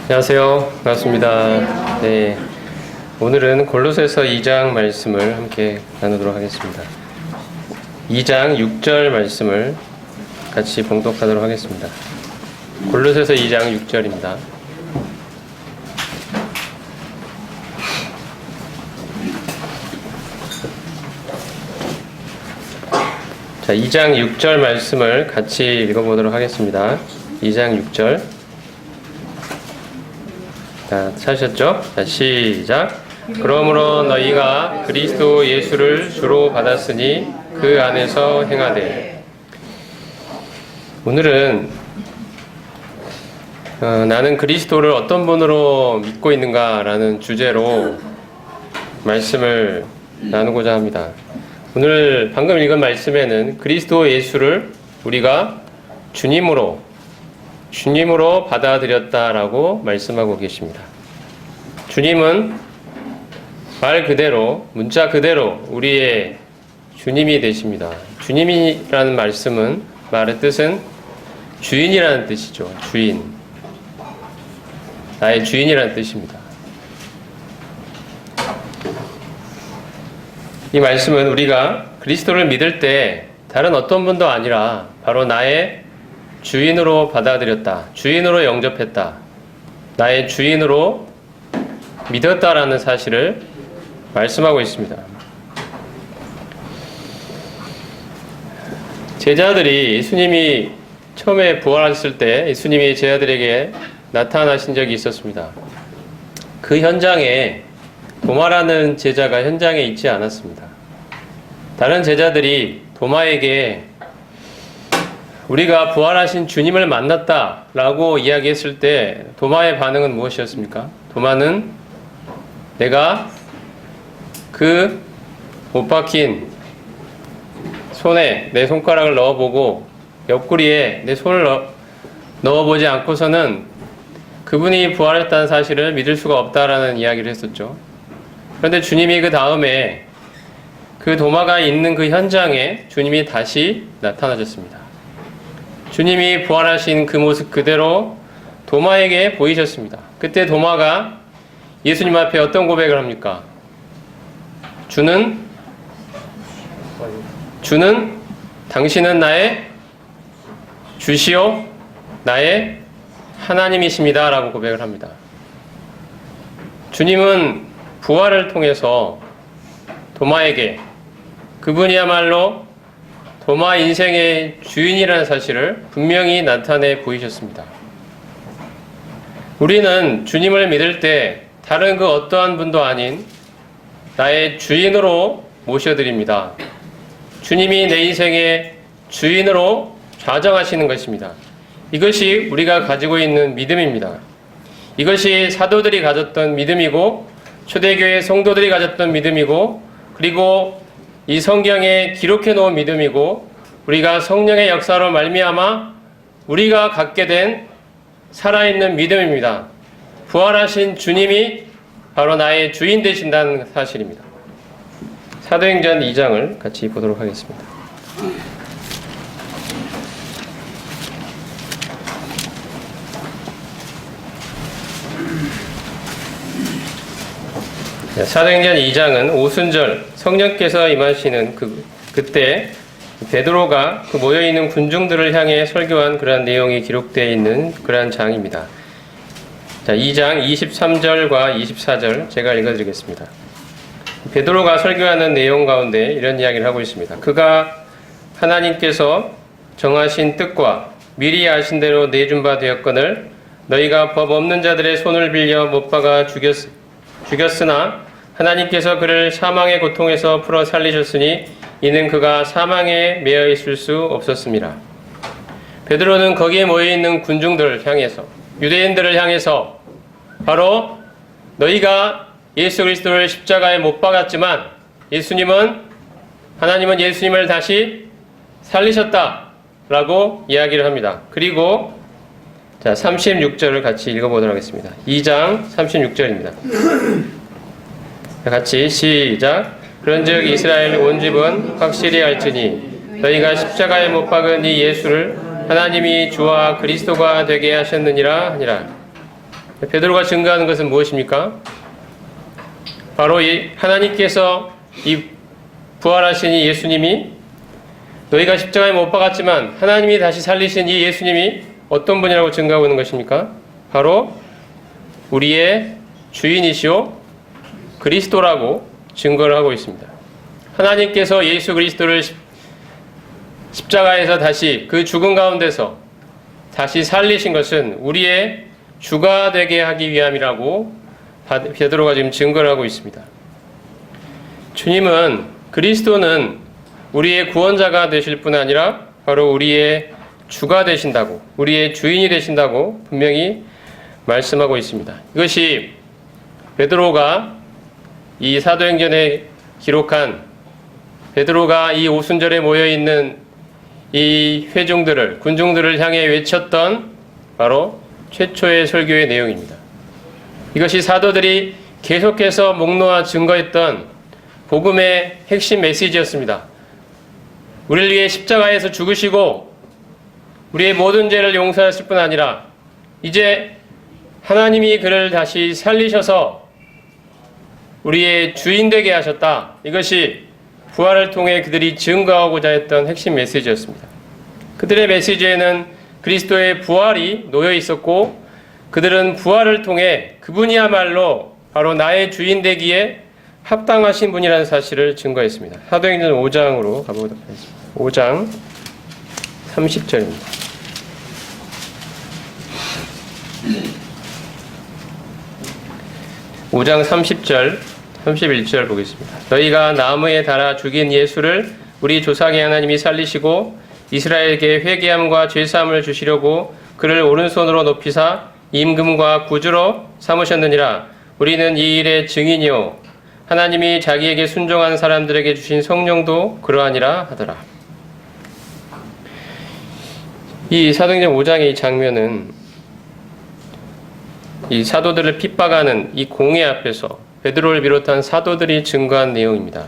안녕하세요. 반갑습니다. 네, 오늘은 골로새서 2장 말씀을 함께 나누도록 하겠습니다. 2장 6절 말씀을 같이 봉독하도록 하겠습니다. 골로새서 2장 6절입니다. 자, 2장 6절 말씀을 같이 읽어보도록 하겠습니다. 2장 6절. 자, 찾으셨죠? 자, 시작. 그러므로 너희가 그리스도 예수를 주로 받았으니 그 안에서 행하되. 오늘은 나는 그리스도를 어떤 분으로 믿고 있는가라는 주제로 말씀을 나누고자 합니다. 오늘 방금 읽은 말씀에는 그리스도 예수를 우리가 주님으로 받아들였다라고 말씀하고 계십니다. 주님은 말 그대로, 문자 그대로 우리의 주님이 되십니다. 주님이라는 말의 뜻은 주인이라는 뜻이죠. 주인. 나의 주인이라는 뜻입니다. 이 말씀은 우리가 그리스도를 믿을 때 다른 어떤 분도 아니라 바로 나의 주인으로 받아들였다. 주인으로 영접했다. 나의 주인으로 믿었다라는 사실을 말씀하고 있습니다. 제자들이 예수님이 처음에 부활하셨을 때 예수님이 제자들에게 나타나신 적이 있었습니다. 그 현장에 도마라는 제자가 현장에 있지 않았습니다. 다른 제자들이 도마에게 우리가 부활하신 주님을 만났다라고 이야기했을 때 도마의 반응은 무엇이었습니까? 도마는 내가 그 못 박힌 손에 내 손가락을 넣어보고 옆구리에 내 손을 넣어보지 않고서는 그분이 부활했다는 사실을 믿을 수가 없다라는 이야기를 했었죠. 그런데 주님이 그 다음에 그 도마가 있는 그 현장에 주님이 다시 나타나셨습니다. 주님이 부활하신 그 모습 그대로 도마에게 보이셨습니다. 그때 도마가 예수님 앞에 어떤 고백을 합니까? 주는 당신은 나의 주시오 나의 하나님이십니다 라고 고백을 합니다. 주님은 부활을 통해서 도마에게 그분이야말로 도마 인생의 주인이라는 사실을 분명히 나타내 보이셨습니다. 우리는 주님을 믿을 때 다른 그 어떠한 분도 아닌 나의 주인으로 모셔드립니다. 주님이 내 인생의 주인으로 좌정하시는 것입니다. 이것이 우리가 가지고 있는 믿음입니다. 이것이 사도들이 가졌던 믿음이고 초대교회 성도들이 가졌던 믿음이고 그리고 이 성경에 기록해 놓은 믿음이고 우리가 성령의 역사로 말미암아 우리가 갖게 된 살아있는 믿음입니다. 부활하신 주님이 바로 나의 주인 되신다는 사실입니다. 사도행전 2장을 같이 보도록 하겠습니다. 사도행전 2장은 오순절 성령께서 임하시는 그때 베드로가 그 모여있는 군중들을 향해 설교한 그러한 내용이 기록되어 있는 그러한 장입니다. 자, 2장 23절과 24절 제가 읽어드리겠습니다. 베드로가 설교하는 내용 가운데 이런 이야기를 하고 있습니다. 그가 하나님께서 정하신 뜻과 미리 아신 대로 내준 바 되었거늘 너희가 법 없는 자들의 손을 빌려 못 박아 죽였으나 하나님께서 그를 사망의 고통에서 풀어 살리셨으니 이는 그가 사망에 매여 있을 수 없었습니다. 베드로는 거기에 모여있는 군중들을 향해서 유대인들을 향해서 바로 너희가 예수 그리스도를 십자가에 못 박았지만 하나님은 예수님을 다시 살리셨다라고 이야기를 합니다. 그리고 자, 36절을 같이 읽어보도록 하겠습니다. 2장 36절입니다. 같이 시작. 그런즉 이스라엘 온 집은 확실히 알지니 너희가 십자가에 못 박은 이 예수를 하나님이 주와 그리스도가 되게 하셨느니라 하니라. 베드로가 증거하는 것은 무엇입니까? 바로 이 하나님께서 이 부활하신 이 예수님이, 너희가 십자가에 못 박았지만 하나님이 다시 살리신 이 예수님이 어떤 분이라고 증거하고 있는 것입니까? 바로 우리의 주인이시오 그리스도라고 증거를 하고 있습니다. 하나님께서 예수 그리스도를 십자가에서 다시 그 죽음 가운데서 다시 살리신 것은 우리의 주가 되게 하기 위함이라고 베드로가 지금 증거를 하고 있습니다. 주님은, 그리스도는 우리의 구원자가 되실 뿐 아니라 바로 우리의 주가 되신다고, 우리의 주인이 되신다고 분명히 말씀하고 있습니다. 이것이 베드로가 이 사도행전에 기록한, 베드로가 이 오순절에 모여있는 이 회중들을, 군중들을 향해 외쳤던 바로 최초의 설교의 내용입니다. 이것이 사도들이 계속해서 목놓아 증거했던 복음의 핵심 메시지였습니다. 우리를 위해 십자가에서 죽으시고 우리의 모든 죄를 용서하실 뿐 아니라 이제 하나님이 그를 다시 살리셔서 우리의 주인 되게 하셨다. 이것이 부활을 통해 그들이 증거하고자 했던 핵심 메시지였습니다. 그들의 메시지에는 그리스도의 부활이 놓여 있었고, 그들은 부활을 통해 그분이야말로 바로 나의 주인 되기에 합당하신 분이라는 사실을 증거했습니다. 사도행전 5장으로 가보도록 하겠습니다. 5장 30절입니다. 5장 30절, 31절 보겠습니다. 너희가 나무에 달아 죽인 예수를 우리 조상의 하나님이 살리시고 이스라엘에게 회개함과 죄사함을 주시려고 그를 오른손으로 높이사 임금과 구주로 삼으셨느니라. 우리는 이 일의 증인이요 하나님이 자기에게 순종한 사람들에게 주신 성령도 그러하니라 하더라. 이 사도행전 5장의 이 장면은 이 사도들을 핍박하는 이 공회 앞에서 베드로를 비롯한 사도들이 증거한 내용입니다.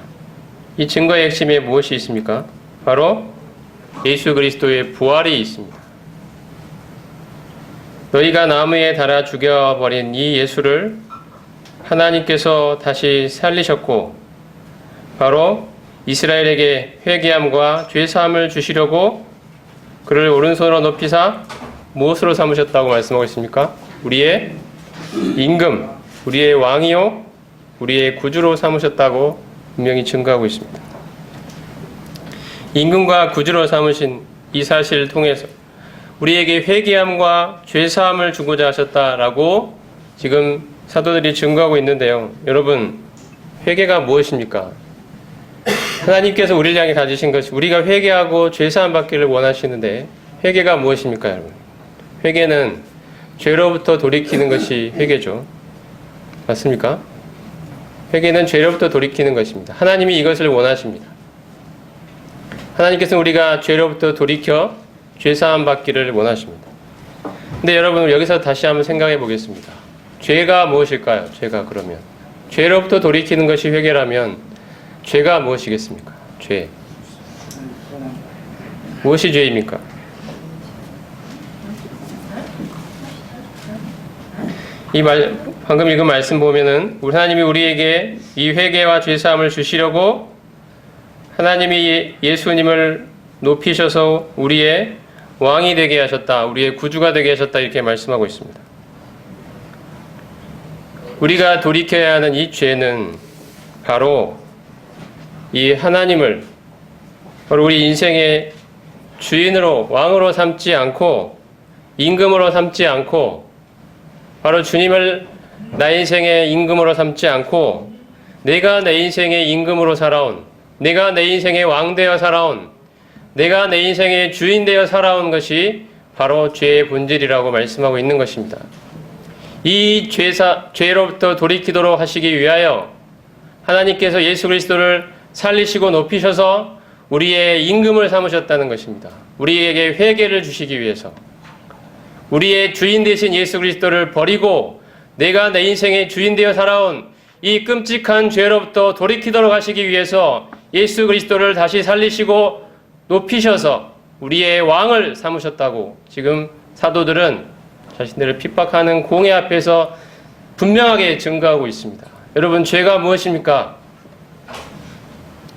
이 증거의 핵심에 무엇이 있습니까? 바로 예수 그리스도의 부활이 있습니다. 너희가 나무에 달아 죽여버린 이 예수를 하나님께서 다시 살리셨고 바로 이스라엘에게 회개함과 죄사함을 주시려고 그를 오른손으로 높이사 무엇으로 삼으셨다고 말씀하고 있습니까? 우리의 임금, 우리의 왕이요 우리의 구주로 삼으셨다고 분명히 증거하고 있습니다. 임금과 구주로 삼으신 이 사실을 통해서 우리에게 회개함과 죄사함을 주고자 하셨다라고 지금 사도들이 증거하고 있는데요. 여러분, 회개가 무엇입니까? 하나님께서 우리를 향해 가지신 것이 우리가 회개하고 죄사함 받기를 원하시는데 회개가 무엇입니까, 여러분? 회개는 죄로부터 돌이키는 것이 회개죠. 맞습니까? 회개는 죄로부터 돌이키는 것입니다. 하나님이 이것을 원하십니다. 하나님께서는 우리가 죄로부터 돌이켜 죄사함 받기를 원하십니다. 근데 여러분, 여기서 다시 한번 생각해 보겠습니다. 죄가 무엇일까요? 죄가 그러면 죄로부터 돌이키는 것이 회개라면 죄가 무엇이겠습니까? 죄. 무엇이 죄입니까? 방금 읽은 말씀 보면은 우리 하나님이 우리에게 이 회개와 죄사함을 주시려고 하나님이 예수님을 높이셔서 우리의 왕이 되게 하셨다, 우리의 구주가 되게 하셨다, 이렇게 말씀하고 있습니다. 우리가 돌이켜야 하는 이 죄는 바로 이 하나님을 바로 우리 인생의 주인으로, 왕으로 삼지 않고 임금으로 삼지 않고 바로 주님을 나의 인생의 임금으로 삼지 않고 내가 내 인생의 임금으로 살아온, 내가 내 인생의 왕 되어 살아온, 내가 내 인생의 주인 되어 살아온 것이 바로 죄의 본질이라고 말씀하고 있는 것입니다. 이 죄로부터 돌이키도록 하시기 위하여 하나님께서 예수 그리스도를 살리시고 높이셔서 우리의 임금을 삼으셨다는 것입니다. 우리에게 회개를 주시기 위해서 우리의 주인 되신 예수 그리스도를 버리고 내가 내 인생의 주인 되어 살아온 이 끔찍한 죄로부터 돌이키도록 하시기 위해서 예수 그리스도를 다시 살리시고 높이셔서 우리의 왕을 삼으셨다고 지금 사도들은 자신들을 핍박하는 공회 앞에서 분명하게 증거하고 있습니다. 여러분, 죄가 무엇입니까?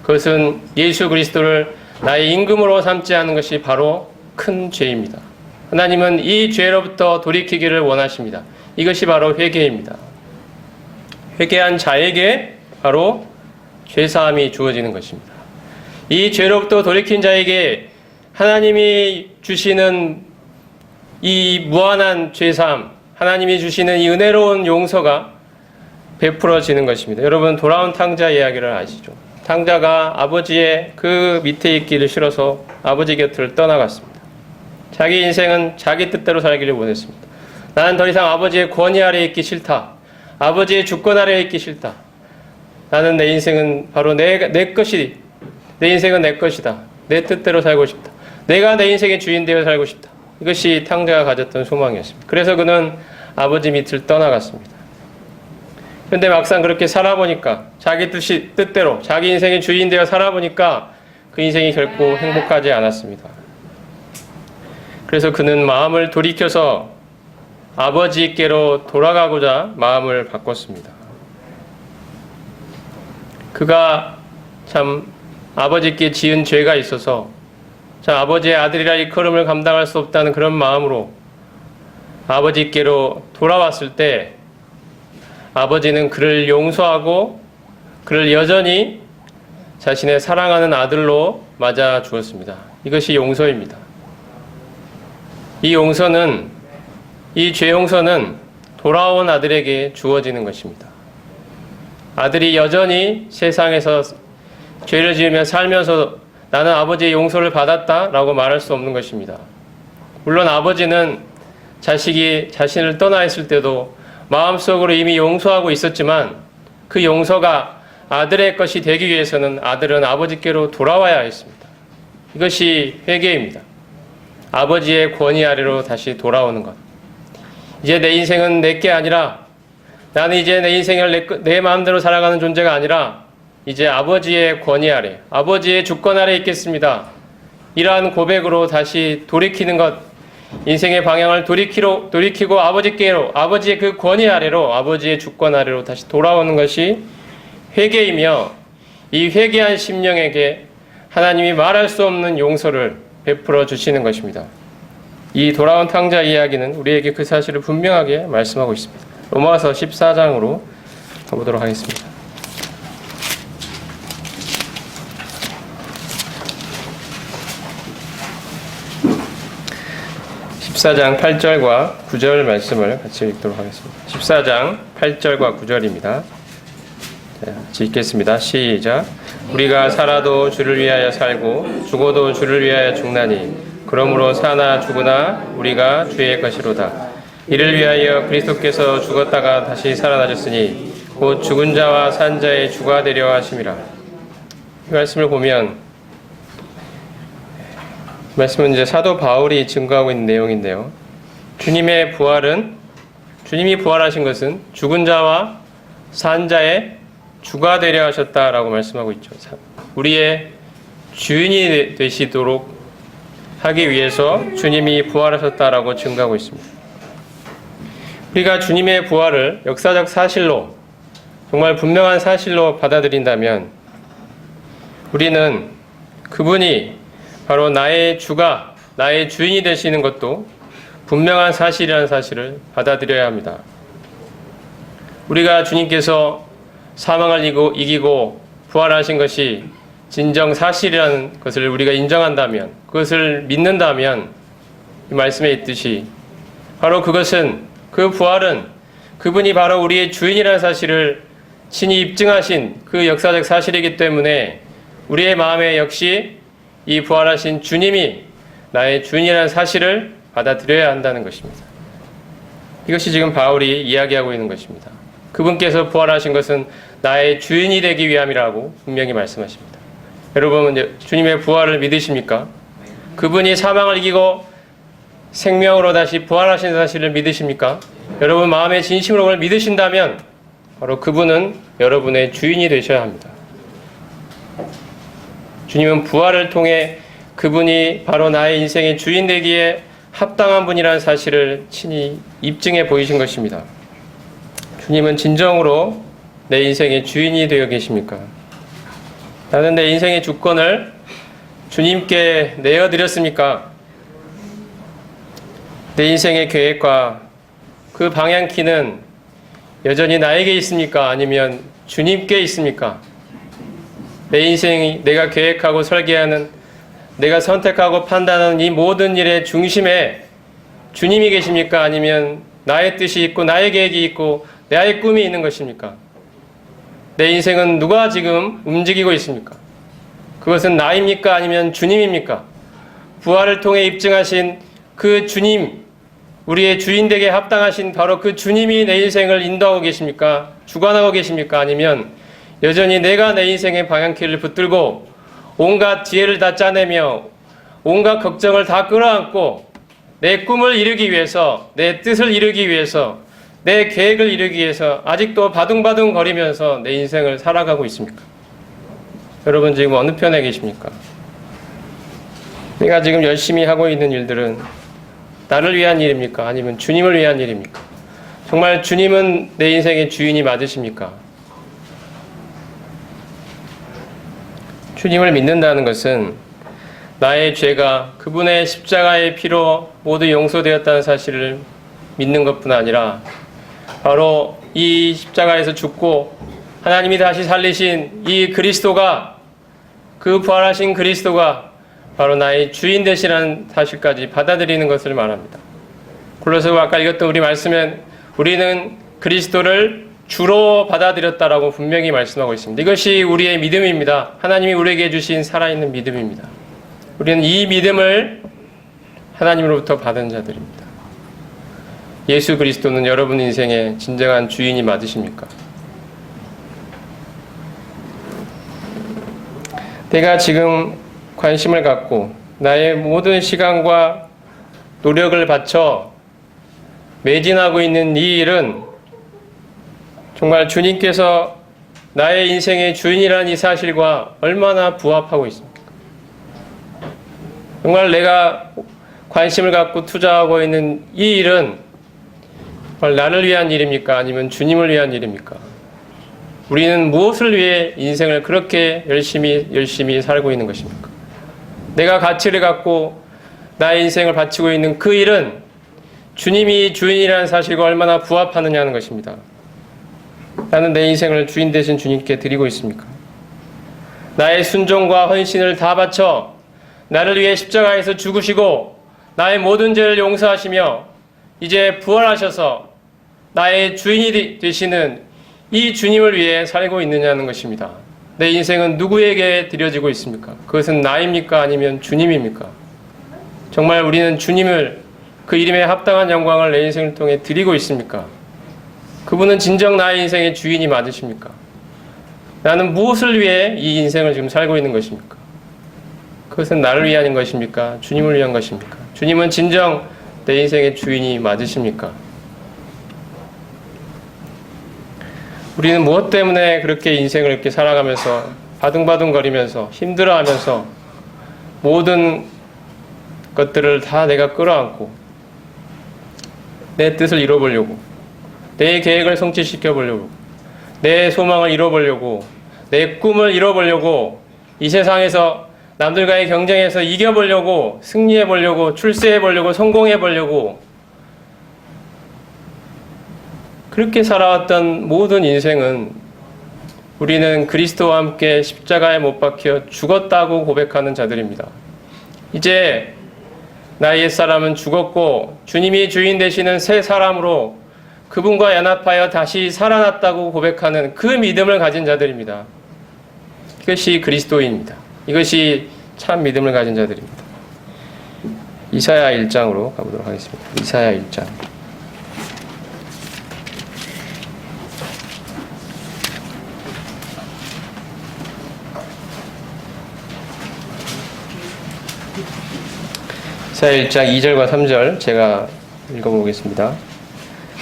그것은 예수 그리스도를 나의 임금으로 삼지 않은 것이 바로 큰 죄입니다. 하나님은 이 죄로부터 돌이키기를 원하십니다. 이것이 바로 회개입니다. 회개한 자에게 바로 죄사함이 주어지는 것입니다. 이 죄로부터 돌이킨 자에게 하나님이 주시는 이 무한한 죄사함, 하나님이 주시는 이 은혜로운 용서가 베풀어지는 것입니다. 여러분, 돌아온 탕자 이야기를 아시죠? 탕자가 아버지의 그 밑에 있기를 싫어서 아버지 곁을 떠나갔습니다. 자기 인생은 자기 뜻대로 살기를 원했습니다. 나는 더 이상 아버지의 권위 아래에 있기 싫다. 아버지의 주권 아래에 있기 싫다. 나는 내 인생은 바로 내 인생은 내 것이다. 내 뜻대로 살고 싶다. 내가 내 인생의 주인 되어 살고 싶다. 이것이 탕자가 가졌던 소망이었습니다. 그래서 그는 아버지 밑을 떠나갔습니다. 그런데 막상 그렇게 살아보니까 자기 뜻대로 자기 인생의 주인 되어 살아보니까 그 인생이 결코 행복하지 않았습니다. 그래서 그는 마음을 돌이켜서 아버지께로 돌아가고자 마음을 바꿨습니다. 그가 참 아버지께 지은 죄가 있어서 참 아버지의 아들이라 일컬음을 감당할 수 없다는 그런 마음으로 아버지께로 돌아왔을 때 아버지는 그를 용서하고 그를 여전히 자신의 사랑하는 아들로 맞아 주었습니다. 이것이 용서입니다. 이 용서는, 이 죄 용서는 돌아온 아들에게 주어지는 것입니다. 아들이 여전히 세상에서 죄를 지으며 살면서 나는 아버지의 용서를 받았다라고 말할 수 없는 것입니다. 물론 아버지는 자식이 자신을 떠나 있을 때도 마음속으로 이미 용서하고 있었지만 그 용서가 아들의 것이 되기 위해서는 아들은 아버지께로 돌아와야 했습니다. 이것이 회개입니다. 아버지의 권위 아래로 다시 돌아오는 것. 이제 내 인생은 내게 아니라, 나는 이제 내 인생을 내 마음대로 살아가는 존재가 아니라 이제 아버지의 권위 아래, 아버지의 주권 아래 있겠습니다. 이러한 고백으로 다시 돌이키는 것, 인생의 방향을 돌이키고 아버지께로, 아버지의 그 권위 아래로, 아버지의 주권 아래로 다시 돌아오는 것이 회개이며, 이 회개한 심령에게 하나님이 말할 수 없는 용서를 베풀어 주시는 것입니다. 이 돌아온 탕자 이야기는 우리에게 그 사실을 분명하게 말씀하고 있습니다. 로마서 14장으로 가보도록 하겠습니다. 14장 8절과 9절 말씀을 같이 읽도록 하겠습니다. 14장 8절과 9절입니다. 같이 읽겠습니다. 시작. 우리가 살아도 주를 위하여 살고 죽어도 주를 위하여 죽나니 그러므로 사나 죽으나 우리가 주의 것이로다. 이를 위하여 그리스도께서 죽었다가 다시 살아나셨으니 곧 죽은 자와 산 자의 주가 되려 하심이라. 이 말씀을 보면, 말씀은 이제 사도 바울이 증거하고 있는 내용인데요. 주님이 부활하신 것은 죽은 자와 산 자의 주가 되려 하셨다라고 말씀하고 있죠. 우리의 주인이 되시도록 하기 위해서 주님이 부활하셨다라고 증거하고 있습니다. 우리가 주님의 부활을 역사적 사실로, 정말 분명한 사실로 받아들인다면 우리는 그분이 바로 나의 주가, 나의 주인이 되시는 것도 분명한 사실이라는 사실을 받아들여야 합니다. 우리가 주님께서 사망을 이기고 부활하신 것이 진정 사실이라는 것을 우리가 인정한다면, 그것을 믿는다면 이 말씀에 있듯이 바로 그것은, 그 부활은 그분이 바로 우리의 주인이라는 사실을 친히 입증하신 그 역사적 사실이기 때문에 우리의 마음에 역시 이 부활하신 주님이 나의 주인이라는 사실을 받아들여야 한다는 것입니다. 이것이 지금 바울이 이야기하고 있는 것입니다. 그분께서 부활하신 것은 나의 주인이 되기 위함이라고 분명히 말씀하십니다. 여러분은 주님의 부활을 믿으십니까? 그분이 사망을 이기고 생명으로 다시 부활하신 사실을 믿으십니까? 여러분 마음의 진심으로 그걸 믿으신다면 바로 그분은 여러분의 주인이 되셔야 합니다. 주님은 부활을 통해 그분이 바로 나의 인생의 주인 되기에 합당한 분이라는 사실을 친히 입증해 보이신 것입니다. 주님은 진정으로 내 인생의 주인이 되어 계십니까? 나는 내 인생의 주권을 주님께 내어드렸습니까? 내 인생의 계획과 그 방향키는 여전히 나에게 있습니까? 아니면 주님께 있습니까? 내 인생이 내가 계획하고 설계하는, 내가 선택하고 판단하는 이 모든 일의 중심에 주님이 계십니까? 아니면 나의 뜻이 있고 나의 계획이 있고 나의 꿈이 있는 것입니까? 내 인생은 누가 지금 움직이고 있습니까? 그것은 나입니까? 아니면 주님입니까? 부활을 통해 입증하신 그 주님, 우리의 주인 되게 합당하신 바로 그 주님이 내 인생을 인도하고 계십니까? 주관하고 계십니까? 아니면 여전히 내가 내 인생의 방향키를 붙들고 온갖 지혜를 다 짜내며 온갖 걱정을 다 끌어안고 내 꿈을 이루기 위해서, 내 뜻을 이루기 위해서, 내 계획을 이루기 위해서 아직도 바둥바둥 거리면서 내 인생을 살아가고 있습니까? 여러분 지금 어느 편에 계십니까? 내가 지금 열심히 하고 있는 일들은 나를 위한 일입니까? 아니면 주님을 위한 일입니까? 정말 주님은 내 인생의 주인이 맞으십니까? 주님을 믿는다는 것은 나의 죄가 그분의 십자가의 피로 모두 용서되었다는 사실을 믿는 것뿐 아니라 바로 이 십자가에서 죽고 하나님이 다시 살리신 이 그리스도가, 그 부활하신 그리스도가 바로 나의 주인 되시라는 사실까지 받아들이는 것을 말합니다. 골로새 아까 읽었던 우리 말씀엔 우리는 그리스도를 주로 받아들였다라고 분명히 말씀하고 있습니다. 이것이 우리의 믿음입니다. 하나님이 우리에게 주신 살아있는 믿음입니다. 우리는 이 믿음을 하나님으로부터 받은 자들입니다. 예수 그리스도는 여러분 인생의 진정한 주인이 맞으십니까? 내가 지금 관심을 갖고 나의 모든 시간과 노력을 바쳐 매진하고 있는 이 일은 정말 주님께서 나의 인생의 주인이라는 이 사실과 얼마나 부합하고 있습니까? 정말 내가 관심을 갖고 투자하고 있는 이 일은 정말 나를 위한 일입니까? 아니면 주님을 위한 일입니까? 우리는 무엇을 위해 인생을 그렇게 열심히 살고 있는 것입니까? 내가 가치를 갖고 나의 인생을 바치고 있는 그 일은 주님이 주인이라는 사실과 얼마나 부합하느냐는 것입니다. 나는 내 인생을 주인 되신 주님께 드리고 있습니까? 나의 순종과 헌신을 다 바쳐 나를 위해 십자가에서 죽으시고 나의 모든 죄를 용서하시며 이제 부활하셔서 나의 주인이 되시는 이 주님을 위해 살고 있느냐는 것입니다. 내 인생은 누구에게 드려지고 있습니까? 그것은 나입니까? 아니면 주님입니까? 정말 우리는 주님을, 그 이름에 합당한 영광을 내 인생을 통해 드리고 있습니까? 그분은 진정 나의 인생의 주인이 맞으십니까? 나는 무엇을 위해 이 인생을 지금 살고 있는 것입니까? 그것은 나를 위한 것입니까? 주님을 위한 것입니까? 주님은 진정 내 인생의 주인이 맞으십니까? 우리는 무엇 때문에 그렇게 인생을 이렇게 살아가면서 바둥바둥 거리면서 힘들어하면서 모든 것들을 다 내가 끌어안고 내 뜻을 이뤄보려고, 내 계획을 성취시켜 보려고, 내 소망을 이뤄보려고, 내 꿈을 이뤄보려고, 이 세상에서 남들과의 경쟁에서 이겨보려고, 승리해보려고, 출세해보려고, 성공해보려고, 그렇게 살아왔던 모든 인생은 우리는 그리스도와 함께 십자가에 못 박혀 죽었다고 고백하는 자들입니다. 이제 나의 옛사람은 죽었고 주님이 주인 되시는 새 사람으로 그분과 연합하여 다시 살아났다고 고백하는 그 믿음을 가진 자들입니다. 이것이 그리스도인입니다. 이것이 참 믿음을 가진 자들입니다. 이사야 1장으로 가보도록 하겠습니다. 이사야 1장. 이사야 1장 2절과 3절 제가 읽어보겠습니다.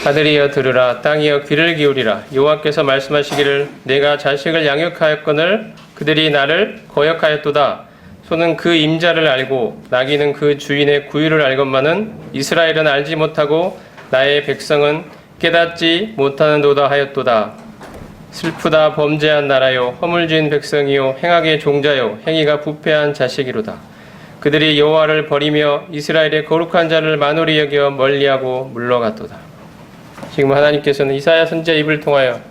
하늘이여 들으라, 땅이여 귀를 기울이라. 여호와께서 말씀하시기를 내가 자식을 양육하였거늘 그들이 나를 거역하였도다. 소는 그 임자를 알고 나귀는 그 주인의 구유를 알건만은 이스라엘은 알지 못하고 나의 백성은 깨닫지 못하는도다 하였도다. 슬프다 범죄한 나라요 허물진 백성이요 행악의 종자요 행위가 부패한 자식이로다. 그들이 여호와를 버리며 이스라엘의 거룩한 자를 만홀히 여겨 멀리하고 물러갔도다. 지금 하나님께서는 이사야 선지자의 입을 통하여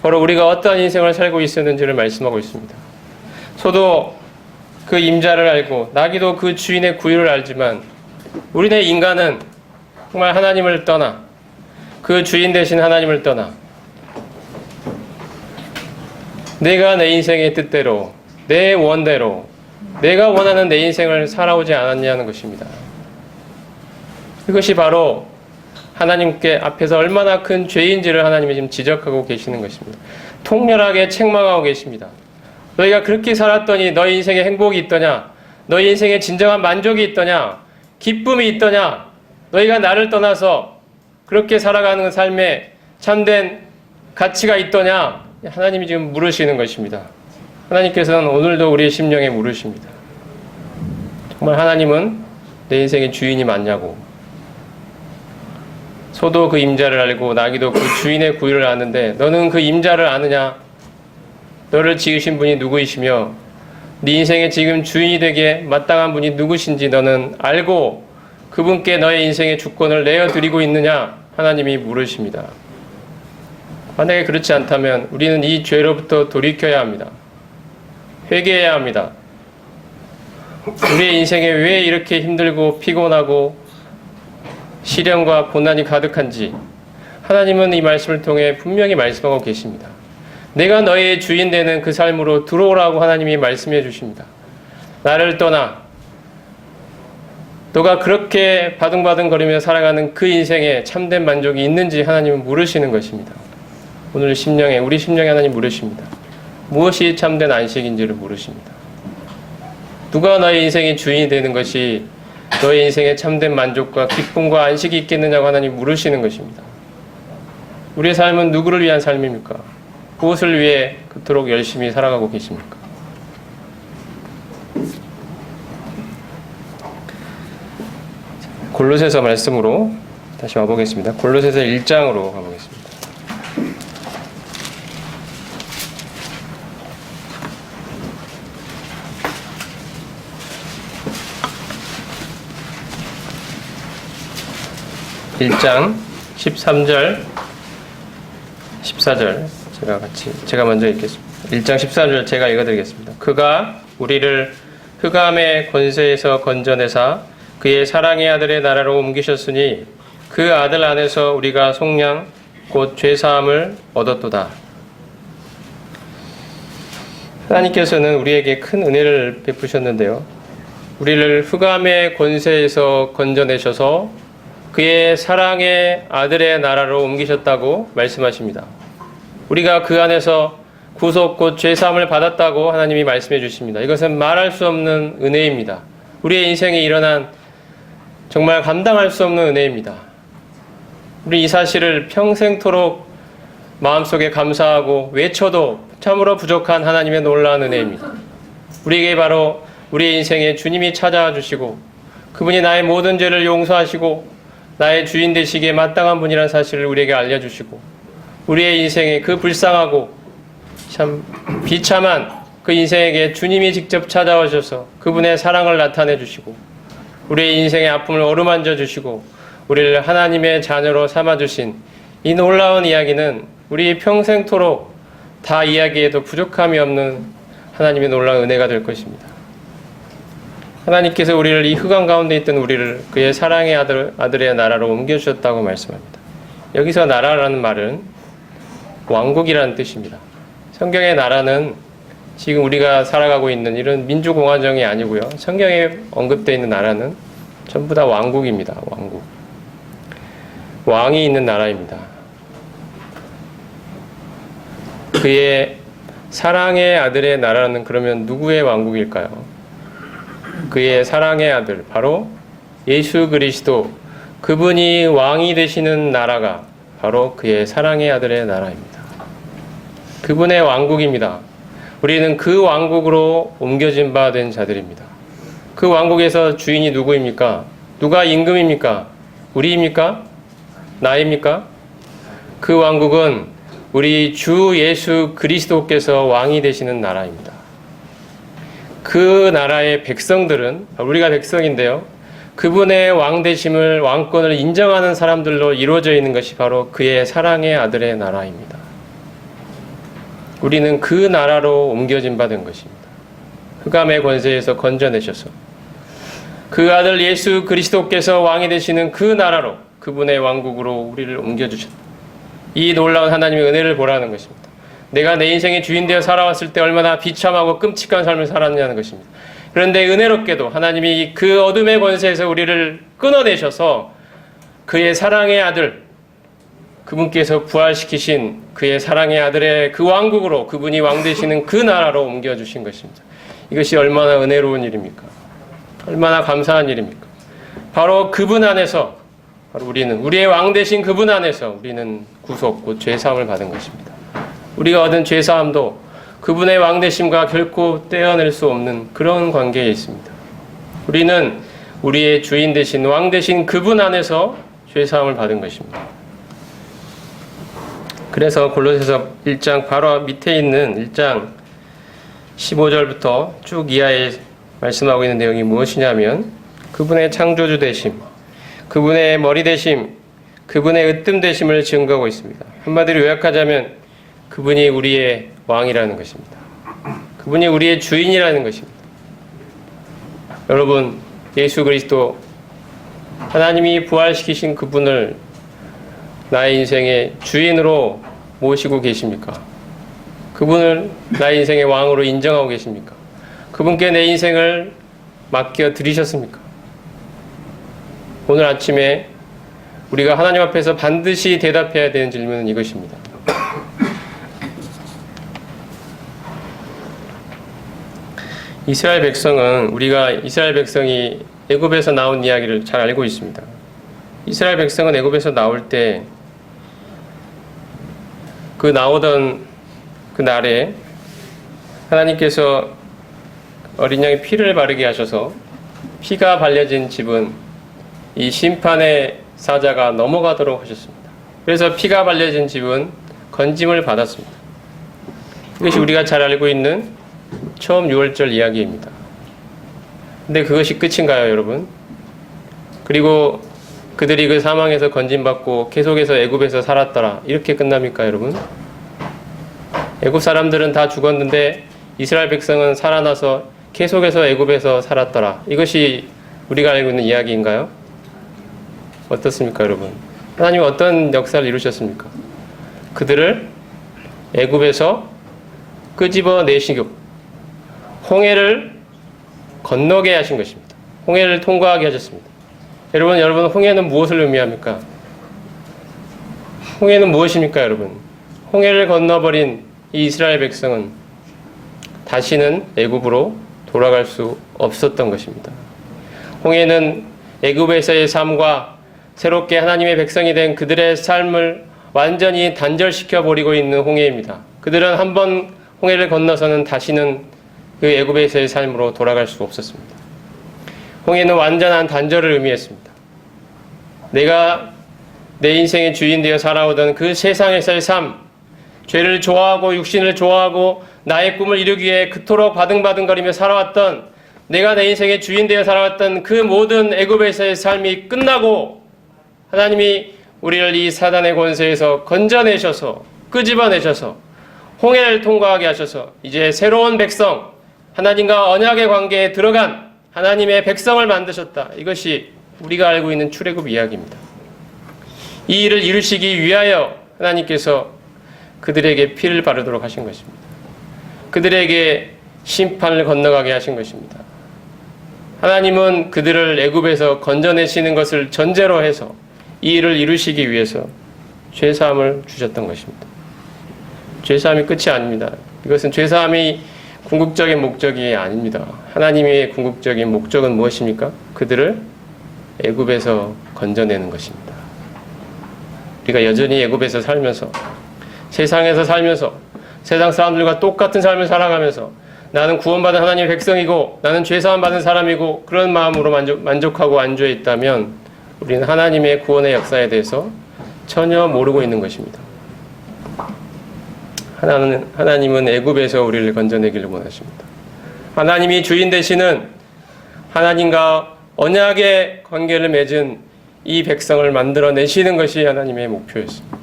바로 우리가 어떠한 인생을 살고 있었는지를 말씀하고 있습니다. 소도 그 임자를 알고 나귀도 그 주인의 구유를 알지만 우리네 인간은 정말 하나님을 떠나 그 주인 되신 하나님을 떠나 내가 내 인생의 뜻대로 내 원대로 내가 원하는 내 인생을 살아오지 않았냐는 것입니다. 이것이 바로 하나님께 앞에서 얼마나 큰 죄인지를 하나님이 지금 지적하고 계시는 것입니다. 통렬하게 책망하고 계십니다. 너희가 그렇게 살았더니 너희 인생에 행복이 있더냐? 너희 인생에 진정한 만족이 있더냐? 기쁨이 있더냐? 너희가 나를 떠나서 그렇게 살아가는 삶에 참된 가치가 있더냐? 하나님이 지금 물으시는 것입니다. 하나님께서는 오늘도 우리의 심령에 물으십니다. 정말 하나님은 내 인생의 주인이 맞냐고. 소도 그 임자를 알고 나귀도 그 주인의 구유를 아는데 너는 그 임자를 아느냐? 너를 지으신 분이 누구이시며 네 인생의 지금 주인이 되기에 마땅한 분이 누구신지 너는 알고 그분께 너의 인생의 주권을 내어드리고 있느냐? 하나님이 물으십니다. 만약에 그렇지 않다면 우리는 이 죄로부터 돌이켜야 합니다. 회개해야 합니다. 우리의 인생에 왜 이렇게 힘들고 피곤하고 시련과 고난이 가득한지 하나님은 이 말씀을 통해 분명히 말씀하고 계십니다. 내가 너의 주인 되는 그 삶으로 들어오라고 하나님이 말씀해 주십니다. 나를 떠나 너가 그렇게 바둥바둥거리며 살아가는 그 인생에 참된 만족이 있는지 하나님은 물으시는 것입니다. 오늘 우리 심령에 하나님 물으십니다. 무엇이 참된 안식인지를 물으십니다. 누가 너의 인생의 주인이 되는 것이 너의 인생에 참된 만족과 기쁨과 안식이 있겠느냐고 하나님 물으시는 것입니다. 우리의 삶은 누구를 위한 삶입니까? 무엇을 위해 그토록 열심히 살아가고 계십니까? 골로새서 말씀으로 다시 와보겠습니다. 골로새서 1장으로 가보겠습니다. (1장) 13절 14절 제가 먼저 읽겠습니다. 1장 14절 제가 읽어드리겠습니다. 그가 우리를 흑암의 권세에서 건져내사 그의 사랑의 아들의 나라로 옮기셨으니 그 아들 안에서 우리가 속량 곧 죄사함을 얻었도다. 하나님께서는 우리에게 큰 은혜를 베푸셨는데요. 우리를 흑암의 권세에서 건져내셔서 그의 사랑의 아들의 나라로 옮기셨다고 말씀하십니다. 우리가 그 안에서 구속 곧 죄사함을 받았다고 하나님이 말씀해 주십니다. 이것은 말할 수 없는 은혜입니다. 우리의 인생에 일어난 정말 감당할 수 없는 은혜입니다. 우리 이 사실을 평생토록 마음속에 감사하고 외쳐도 참으로 부족한 하나님의 놀라운 은혜입니다. 우리에게 바로 우리의 인생에 주님이 찾아와 주시고 그분이 나의 모든 죄를 용서하시고 나의 주인 되시기에 마땅한 분이라는 사실을 우리에게 알려주시고 우리의 인생에 그 불쌍하고 참 비참한 그 인생에게 주님이 직접 찾아오셔서 그분의 사랑을 나타내 주시고 우리의 인생의 아픔을 어루만져 주시고 우리를 하나님의 자녀로 삼아주신 이 놀라운 이야기는 우리 평생토록 다 이야기해도 부족함이 없는 하나님의 놀라운 은혜가 될 것입니다. 하나님께서 우리를 이 흑암 가운데 있던 우리를 그의 사랑의 아들의 나라로 옮겨주셨다고 말씀합니다. 여기서 나라라는 말은 왕국이라는 뜻입니다. 성경의 나라는 지금 우리가 살아가고 있는 이런 민주공화정이 아니고요. 성경에 언급되어 있는 나라는 전부 다 왕국입니다. 왕국. 왕이 있는 나라입니다. 그의 사랑의 아들의 나라는 그러면 누구의 왕국일까요? 그의 사랑의 아들, 바로 예수 그리스도, 그분이 왕이 되시는 나라가 바로 그의 사랑의 아들의 나라입니다. 그분의 왕국입니다. 우리는 그 왕국으로 옮겨진 바 된 자들입니다. 그 왕국에서 주인이 누구입니까? 누가 임금입니까? 우리입니까? 나입니까? 그 왕국은 우리 주 예수 그리스도께서 왕이 되시는 나라입니다. 그 나라의 백성들은, 우리가 백성인데요, 그분의 왕되심을, 왕권을 인정하는 사람들로 이루어져 있는 것이 바로 그의 사랑의 아들의 나라입니다. 우리는 그 나라로 옮겨진 바 된 것입니다. 흑암의 권세에서 건져내셔서 그 아들 예수 그리스도께서 왕이 되시는 그 나라로, 그분의 왕국으로 우리를 옮겨주셨다. 이 놀라운 하나님의 은혜를 보라는 것입니다. 내가 내 인생의 주인 되어 살아왔을 때 얼마나 비참하고 끔찍한 삶을 살았냐는 것입니다. 그런데 은혜롭게도 하나님이 그 어둠의 권세에서 우리를 끊어내셔서 그의 사랑의 아들, 그분께서 부활시키신 그의 사랑의 아들의 그 왕국으로, 그분이 왕 되시는 그 나라로 옮겨주신 것입니다. 이것이 얼마나 은혜로운 일입니까? 얼마나 감사한 일입니까? 바로 그분 안에서, 바로 우리의 왕 되신 그분 안에서 우리는 구속, 곧 죄사함을 받은 것입니다. 우리가 얻은 죄사함도 그분의 왕 되심과 결코 떼어낼 수 없는 그런 관계에 있습니다. 우리는 우리의 주인 되신, 왕 되신 그분 안에서 죄사함을 받은 것입니다. 그래서 골로새서 1장 바로 밑에 있는 1장 15절부터 쭉 이하에 말씀하고 있는 내용이 무엇이냐면, 그분의 창조주 되심, 그분의 머리 되심, 그분의 으뜸 되심을 증거하고 있습니다. 한마디로 요약하자면 그분이 우리의 왕이라는 것입니다. 그분이 우리의 주인이라는 것입니다. 여러분, 예수 그리스도, 하나님이 부활시키신 그분을 나의 인생의 주인으로 모시고 계십니까? 그분을 나의 인생의 왕으로 인정하고 계십니까? 그분께 내 인생을 맡겨 드리셨습니까? 오늘 아침에 우리가 하나님 앞에서 반드시 대답해야 되는 질문은 이것입니다. 이스라엘 백성은, 우리가 이스라엘 백성이 애굽에서 나온 이야기를 잘 알고 있습니다. 이스라엘 백성은 애굽에서 나올 때 그 나오던 그 날에 하나님께서 어린 양의 피를 바르게 하셔서 피가 발려진 집은 이 심판의 사자가 넘어가도록 하셨습니다. 그래서 피가 발려진 집은 건짐을 받았습니다. 이것이 우리가 잘 알고 있는 처음 6월절 이야기입니다. 근데 그것이 끝인가요, 여러분? 그리고 그들이 그 사망에서 건짐받고 계속해서 애굽에서 살았더라, 이렇게 끝납니까, 여러분? 애굽 사람들은 다 죽었는데 이스라엘 백성은 살아나서 계속해서 애굽에서 살았더라, 이것이 우리가 알고 있는 이야기인가요? 어떻습니까, 여러분? 하나님은 어떤 역사를 이루셨습니까? 그들을 애굽에서 끄집어내시고 홍해를 건너게 하신 것입니다. 홍해를 통과하게 하셨습니다. 여러분, 홍해는 무엇을 의미합니까? 홍해는 무엇입니까, 여러분? 홍해를 건너버린 이 이스라엘 백성은 다시는 애굽으로 돌아갈 수 없었던 것입니다. 홍해는 애굽에서의 삶과 새롭게 하나님의 백성이 된 그들의 삶을 완전히 단절시켜 버리고 있는 홍해입니다. 그들은 한번 홍해를 건너서는 다시는 그 애굽에서의 삶으로 돌아갈 수 없었습니다. 홍해는 완전한 단절을 의미했습니다. 내가 내 인생의 주인 되어 살아오던 그 세상에서의 삶, 죄를 좋아하고 육신을 좋아하고 나의 꿈을 이루기 위해 그토록 바등바등거리며 살아왔던, 내가 내 인생의 주인 되어 살아왔던 그 모든 애굽에서의 삶이 끝나고 하나님이 우리를 이 사단의 권세에서 건져내셔서, 끄집어내셔서 홍해를 통과하게 하셔서 이제 새로운 백성, 하나님과 언약의 관계에 들어간 하나님의 백성을 만드셨다. 이것이 우리가 알고 있는 출애굽 이야기입니다. 이 일을 이루시기 위하여 하나님께서 그들에게 피를 바르도록 하신 것입니다. 그들에게 심판을 건너가게 하신 것입니다. 하나님은 그들을 애굽에서 건져내시는 것을 전제로 해서 이 일을 이루시기 위해서 죄사함을 주셨던 것입니다. 죄사함이 끝이 아닙니다. 이것은 죄사함이 궁극적인 목적이 아닙니다. 하나님의 궁극적인 목적은 무엇입니까? 그들을 애굽에서 건져내는 것입니다. 우리가 여전히 애굽에서 살면서, 세상에서 살면서, 세상 사람들과 똑같은 삶을 살아가면서 나는 구원받은 하나님의 백성이고 나는 죄사함 받은 사람이고 그런 마음으로 만족하고 안주해 있다면 우리는 하나님의 구원의 역사에 대해서 전혀 모르고 있는 것입니다. 하나님은 애굽에서 우리를 건져내기를 원하십니다. 하나님이 주인 되시는 하나님과 언약의 관계를 맺은 이 백성을 만들어내시는 것이 하나님의 목표였습니다.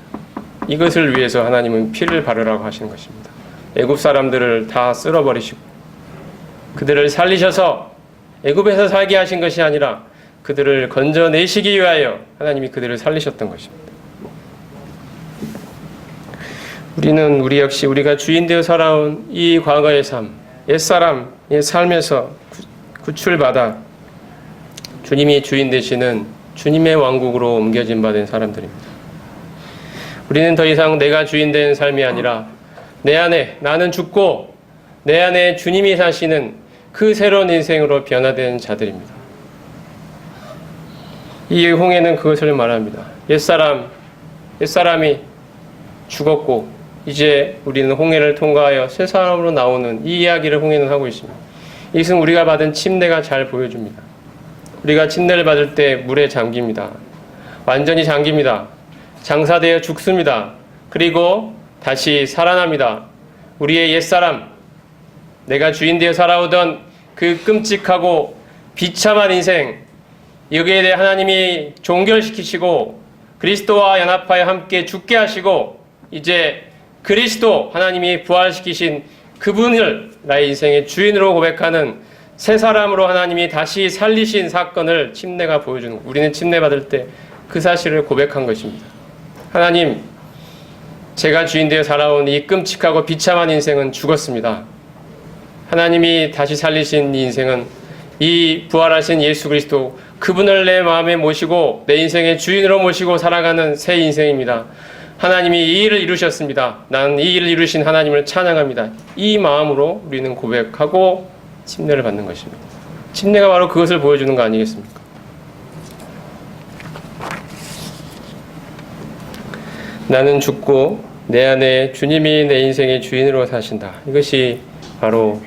이것을 위해서 하나님은 피를 바르라고 하시는 것입니다. 애굽 사람들을 다 쓸어버리시고 그들을 살리셔서 애굽에서 살게 하신 것이 아니라 그들을 건져내시기 위하여 하나님이 그들을 살리셨던 것입니다. 우리 역시 우리가 주인 되어 살아온 이 과거의 삶, 옛사람의 삶에서 구출받아 주님이 주인 되시는 주님의 왕국으로 옮겨진 바 된 사람들입니다. 우리는 더 이상 내가 주인 된 삶이 아니라 내 안에 나는 죽고 내 안에 주님이 사시는 그 새로운 인생으로 변화된 자들입니다. 이 홍해는 그것을 말합니다. 옛사람이 죽었고 이제 우리는 홍해를 통과하여 새 사람으로 나오는 이 이야기를 홍해는 하고 있습니다. 이것은 우리가 받은 침례가 잘 보여줍니다. 우리가 침례를 받을 때 물에 잠깁니다. 완전히 잠깁니다. 장사되어 죽습니다. 그리고 다시 살아납니다. 우리의 옛사람, 내가 주인 되어 살아오던 그 끔찍하고 비참한 인생, 여기에 대해 하나님이 종결시키시고 그리스도와 연합하여 함께 죽게 하시고 이제 그리스도 하나님이 부활시키신 그분을 나의 인생의 주인으로 고백하는 새 사람으로 하나님이 다시 살리신 사건을 침례가 보여주는 것. 우리는 침례 받을 때 그 사실을 고백한 것입니다. 하나님, 제가 주인 되어 살아온 이 끔찍하고 비참한 인생은 죽었습니다. 하나님이 다시 살리신 이 인생은 이 부활하신 예수 그리스도 그분을 내 마음에 모시고 내 인생의 주인으로 모시고 살아가는 새 인생입니다. 하나님이 이 일을 이루셨습니다. 나는 이 일을 이루신 하나님을 찬양합니다. 이 마음으로 우리는 고백하고 침례를 받는 것입니다. 침례가 바로 그것을 보여주는 거 아니겠습니까? 나는 죽고 내 안에 주님이 내 인생의 주인으로 사신다. 이것이 바로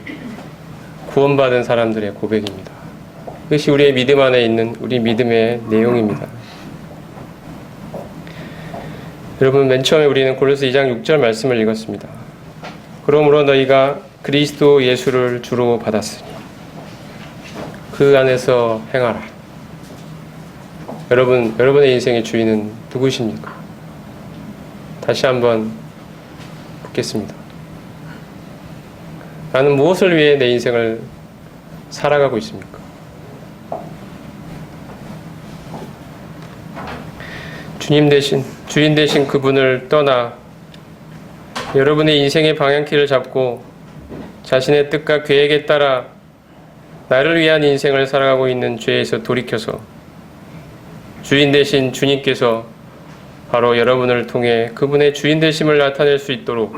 구원받은 사람들의 고백입니다. 이것이 우리의 믿음 안에 있는 우리 믿음의 내용입니다. 여러분, 맨 처음에 우리는 골로새 2장 6절 말씀을 읽었습니다. 그러므로 너희가 그리스도 예수를 주로 받았으니 그 안에서 행하라. 여러분의 인생의 주인은 누구십니까? 다시 한번 묻겠습니다. 나는 무엇을 위해 내 인생을 살아가고 있습니까? 주인 되신 그분을 떠나 여러분의 인생의 방향키를 잡고 자신의 뜻과 계획에 따라 나를 위한 인생을 살아가고 있는 죄에서 돌이켜서 주인 되신 주님께서 바로 여러분을 통해 그분의 주인 되심을 나타낼 수 있도록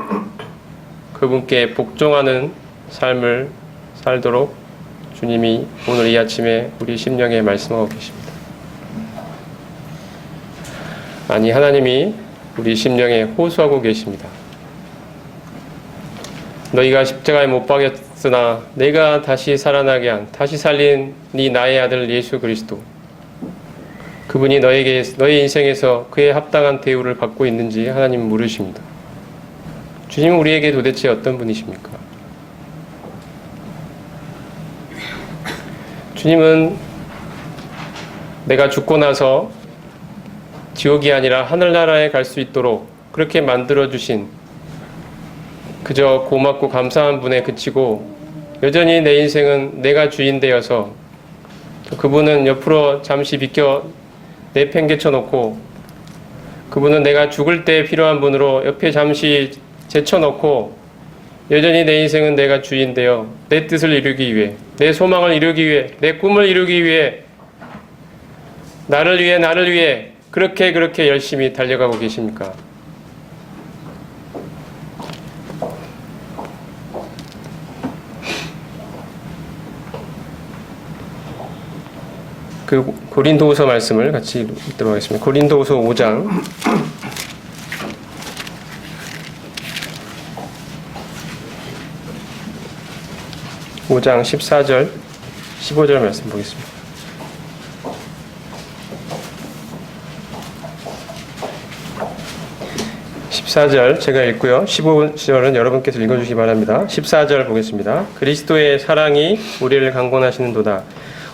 그분께 복종하는 삶을 살도록 주님이 오늘 이 아침에 우리 심령에 말씀하고 계십니다. 아니, 하나님이 우리 심령에 호소하고 계십니다. 너희가 십자가에 못 박였으나 내가 다시 살아나게 한, 다시 살린 네 나의 아들 예수 그리스도, 그분이 너의 인생에서 그에 합당한 대우를 받고 있는지 하나님은 물으십니다. 주님은 우리에게 도대체 어떤 분이십니까? 주님은 내가 죽고 나서 지옥이 아니라 하늘나라에 갈 수 있도록 그렇게 만들어주신 그저 고맙고 감사한 분에 그치고 여전히 내 인생은 내가 주인 되어서 그분은 옆으로 잠시 비껴 내팽개쳐 놓고 그분은 내가 죽을 때 필요한 분으로 옆에 잠시 제쳐놓고 여전히 내 인생은 내가 주인 되어 내 뜻을 이루기 위해, 내 소망을 이루기 위해, 내 꿈을 이루기 위해 나를 위해 그렇게 열심히 달려가고 계십니까? 그 고린도후서 말씀을 같이 읽도록 하겠습니다. 고린도후서 5장 5장 14절, 15절 말씀 보겠습니다. 14절 제가 읽고요. 15절은 여러분께서 읽어주시기 바랍니다. 14절 보겠습니다. 그리스도의 사랑이 우리를 강권하시는도다.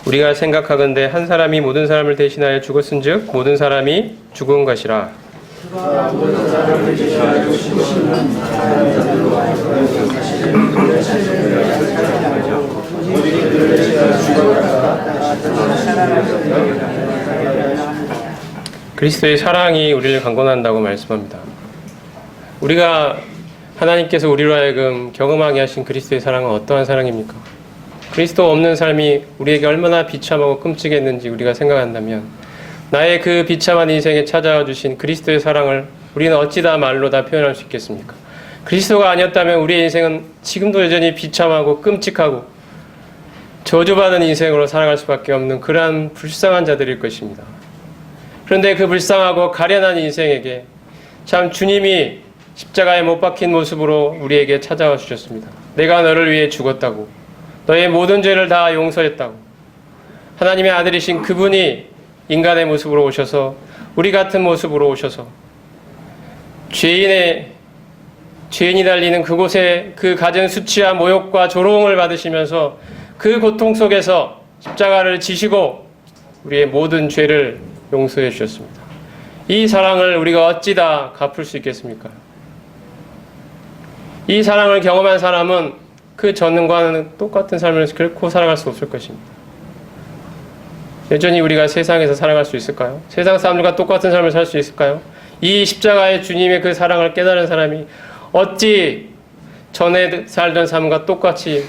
우리가 생각하건대 한 사람이 모든 사람을 대신하여 죽었은즉 모든 사람이 죽은 것이라. 그리스도의 사랑이 우리를 강권한다고 말씀합니다. 우리가 하나님께서 우리로 하여금 경험하게 하신 그리스도의 사랑은 어떠한 사랑입니까? 그리스도 없는 삶이 우리에게 얼마나 비참하고 끔찍했는지 우리가 생각한다면 나의 그 비참한 인생에 찾아와 주신 그리스도의 사랑을 우리는 어찌 다 말로 다 표현할 수 있겠습니까? 그리스도가 아니었다면 우리의 인생은 지금도 여전히 비참하고 끔찍하고 저주받은 인생으로 살아갈 수밖에 없는 그러한 불쌍한 자들일 것입니다. 그런데 그 불쌍하고 가련한 인생에게 참 주님이 십자가에 못 박힌 모습으로 우리에게 찾아와 주셨습니다. 내가 너를 위해 죽었다고, 너의 모든 죄를 다 용서했다고, 하나님의 아들이신 그분이 인간의 모습으로 오셔서 우리 같은 모습으로 오셔서 죄인이 달리는 그곳에 그 갖은 수치와 모욕과 조롱을 받으시면서 그 고통 속에서 십자가를 지시고 우리의 모든 죄를 용서해 주셨습니다. 이 사랑을 우리가 어찌 다 갚을 수 있겠습니까? 이 사랑을 경험한 사람은 그 전과는 똑같은 삶을 결코 살아갈 수 없을 것입니다. 여전히 우리가 세상에서 살아갈 수 있을까요? 세상 사람들과 똑같은 삶을 살 수 있을까요? 이 십자가의 주님의 그 사랑을 깨달은 사람이 어찌 전에 살던 삶과 똑같이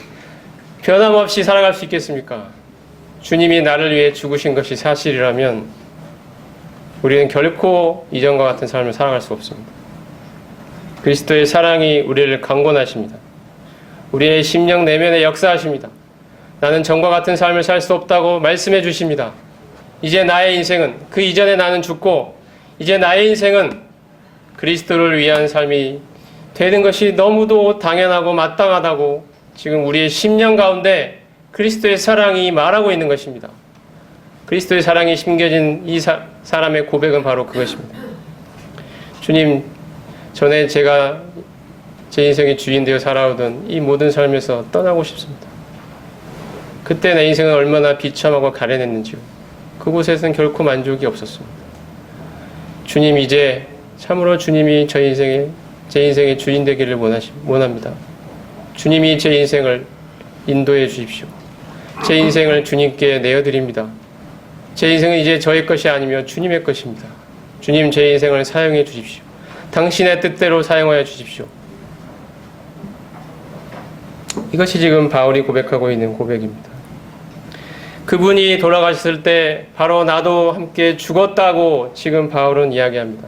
변함없이 살아갈 수 있겠습니까? 주님이 나를 위해 죽으신 것이 사실이라면 우리는 결코 이전과 같은 삶을 살아갈 수 없습니다. 그리스도의 사랑이 우리를 강권하십니다. 우리의 심령 내면에 역사하십니다. 나는 전과 같은 삶을 살 수 없다고 말씀해 주십니다. 이제 나의 인생은, 그 이전에 나는 죽고 이제 나의 인생은 그리스도를 위한 삶이 되는 것이 너무도 당연하고 마땅하다고 지금 우리의 심령 가운데 그리스도의 사랑이 말하고 있는 것입니다. 그리스도의 사랑이 심겨진 이 사람의 고백은 바로 그것입니다. 주님, 전에 제가 제 인생의 주인 되어 살아오던 이 모든 삶에서 떠나고 싶습니다. 그때 내 인생은 얼마나 비참하고 가련했는지요. 그곳에서는 결코 만족이 없었습니다. 주님, 이제 참으로 주님이 제 인생의 주인 되기를 원합니다. 주님이 제 인생을 인도해 주십시오. 제 인생을 주님께 내어드립니다. 제 인생은 이제 저의 것이 아니며 주님의 것입니다. 주님, 제 인생을 사용해 주십시오. 당신의 뜻대로 사용하여 주십시오. 이것이 지금 바울이 고백하고 있는 고백입니다. 그분이 돌아가셨을 때 바로 나도 함께 죽었다고 지금 바울은 이야기합니다.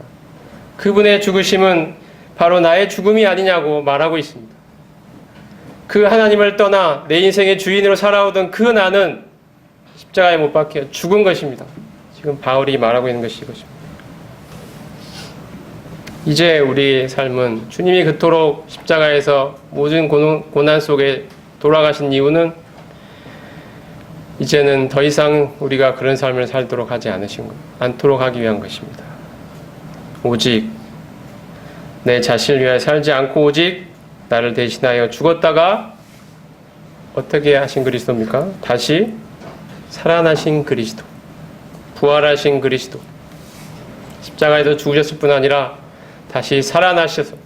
그분의 죽으심은 바로 나의 죽음이 아니냐고 말하고 있습니다. 그 하나님을 떠나 내 인생의 주인으로 살아오던 그 나는 십자가에 못 박혀 죽은 것입니다. 지금 바울이 말하고 있는 것이 이것입니다. 이제 우리의 삶은 주님이 그토록 십자가에서 모든 고난 속에 돌아가신 이유는 이제는 더 이상 우리가 그런 삶을 살도록 하지 않도록 하기 위한 것입니다. 오직 내 자신을 위하여 살지 않고 오직 나를 대신하여 죽었다가 어떻게 하신 그리스도입니까? 다시 살아나신 그리스도, 부활하신 그리스도, 십자가에서 죽으셨을 뿐 아니라 다시 살아나셔서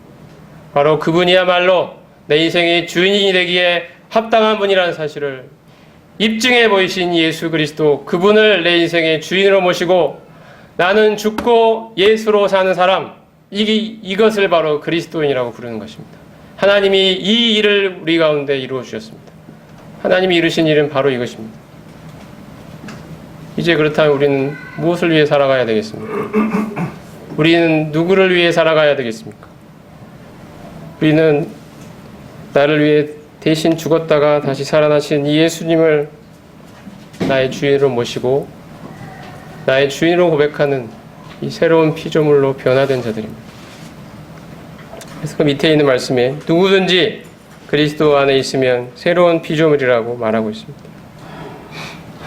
바로 그분이야말로 내 인생의 주인이 되기에 합당한 분이라는 사실을 입증해 보이신 예수 그리스도, 그분을 내 인생의 주인으로 모시고 나는 죽고 예수로 사는 사람, 이것을 바로 그리스도인이라고 부르는 것입니다. 하나님이 이 일을 우리 가운데 이루어 주셨습니다. 하나님이 이루신 일은 바로 이것입니다. 이제 그렇다면 우리는 무엇을 위해 살아가야 되겠습니까? 우리는 누구를 위해 살아가야 되겠습니까? 우리는 나를 위해 대신 죽었다가 다시 살아나신 이 예수님을 나의 주인으로 모시고 나의 주인으로 고백하는 이 새로운 피조물로 변화된 자들입니다. 그래서 그 밑에 있는 말씀에 누구든지 그리스도 안에 있으면 새로운 피조물이라고 말하고 있습니다.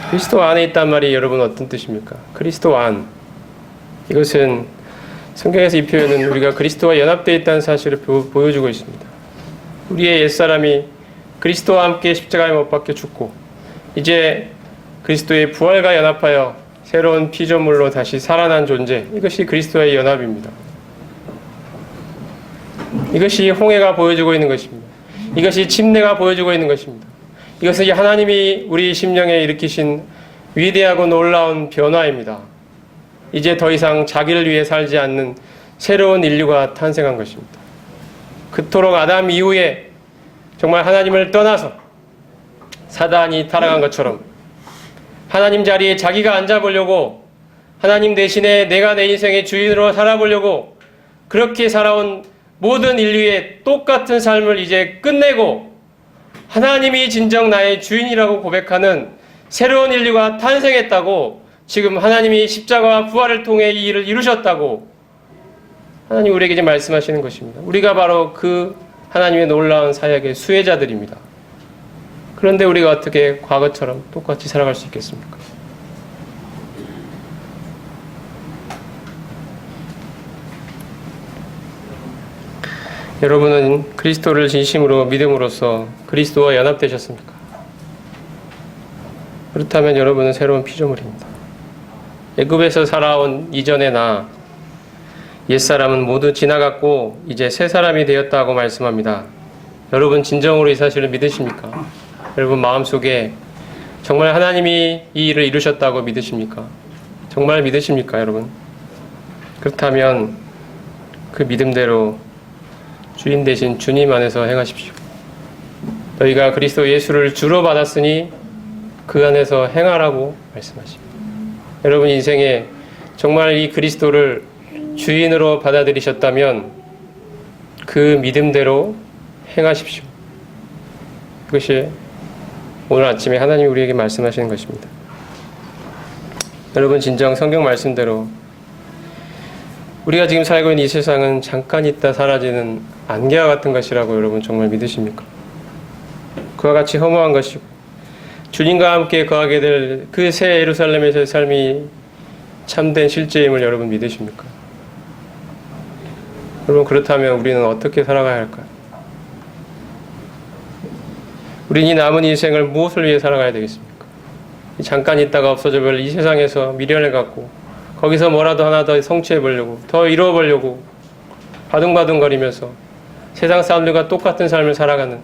그리스도 안에 있단 말이 여러분 어떤 뜻입니까? 그리스도 안. 이것은 성경에서 이 표현은 우리가 그리스도와 연합되어 있다는 사실을 보여주고 있습니다. 우리의 옛사람이 그리스도와 함께 십자가에 못 박혀 죽고 이제 그리스도의 부활과 연합하여 새로운 피조물로 다시 살아난 존재, 이것이 그리스도와의 연합입니다. 이것이 홍해가 보여주고 있는 것입니다. 이것이 침례가 보여주고 있는 것입니다. 이것은 하나님이 우리 심령에 일으키신 위대하고 놀라운 변화입니다. 이제 더 이상 자기를 위해 살지 않는 새로운 인류가 탄생한 것입니다. 그토록 아담 이후에 정말 하나님을 떠나서 사단이 타락한 것처럼 하나님 자리에 자기가 앉아보려고, 하나님 대신에 내가 내 인생의 주인으로 살아보려고 그렇게 살아온 모든 인류의 똑같은 삶을 이제 끝내고 하나님이 진정 나의 주인이라고 고백하는 새로운 인류가 탄생했다고, 지금 하나님이 십자가와 부활을 통해 이 일을 이루셨다고 하나님 우리에게 이제 말씀하시는 것입니다. 우리가 바로 그 하나님의 놀라운 사역의 수혜자들입니다. 그런데 우리가 어떻게 과거처럼 똑같이 살아갈 수 있겠습니까? 여러분은 그리스도를 진심으로 믿음으로써 그리스도와 연합되셨습니까? 그렇다면 여러분은 새로운 피조물입니다. 애굽에서 살아온 이전의 나, 옛사람은 모두 지나갔고 이제 새 사람이 되었다고 말씀합니다. 여러분 진정으로 이 사실을 믿으십니까? 여러분 마음속에 정말 하나님이 이 일을 이루셨다고 믿으십니까? 정말 믿으십니까, 여러분? 그렇다면 그 믿음대로 주인 되신 주님 안에서 행하십시오. 너희가 그리스도 예수를 주로 받았으니 그 안에서 행하라고 말씀하십니다. 여러분 인생에 정말 이 그리스도를 주인으로 받아들이셨다면 그 믿음대로 행하십시오. 그것이 오늘 아침에 하나님이 우리에게 말씀하시는 것입니다. 여러분 진정 성경 말씀대로 우리가 지금 살고 있는 이 세상은 잠깐 있다 사라지는 안개와 같은 것이라고 여러분 정말 믿으십니까? 그와 같이 허무한 것이고 주님과 함께 거하게 될 그 새 예루살렘에서의 삶이 참된 실제임을 여러분 믿으십니까? 여러분 그렇다면 우리는 어떻게 살아가야 할까요? 우리는 이 남은 인생을 무엇을 위해 살아가야 되겠습니까? 잠깐 있다가 없어져버릴 이 세상에서 미련을 갖고 거기서 뭐라도 하나 더 성취해 보려고, 더 이루어 보려고 바둥바둥거리면서 세상 사람들과 똑같은 삶을 살아가는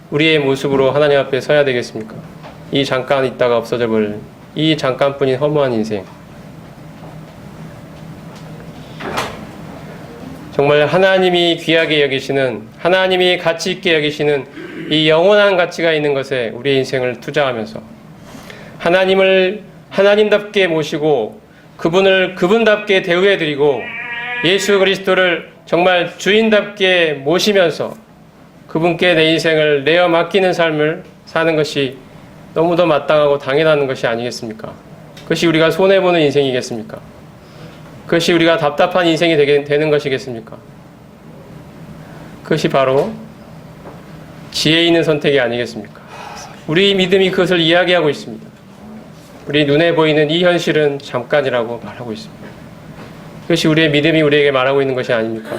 우리의 모습으로 하나님 앞에 서야 되겠습니까? 이 잠깐 있다가 없어져 버릴 이 잠깐뿐인 허무한 인생, 정말 하나님이 귀하게 여기시는, 하나님이 가치 있게 여기시는 이 영원한 가치가 있는 것에 우리의 인생을 투자하면서 하나님을 하나님답게 모시고 그분을 그분답게 대우해드리고 예수 그리스도를 정말 주인답게 모시면서 그분께 내 인생을 내어 맡기는 삶을 사는 것이 너무도 마땅하고 당연한 것이 아니겠습니까? 그것이 우리가 손해보는 인생이겠습니까? 그것이 우리가 답답한 인생이 되는 것이겠습니까? 그것이 바로 지혜 있는 선택이 아니겠습니까? 우리 믿음이 그것을 이야기하고 있습니다. 우리 눈에 보이는 이 현실은 잠깐이라고 말하고 있습니다. 그것이 우리의 믿음이 우리에게 말하고 있는 것이 아닙니까?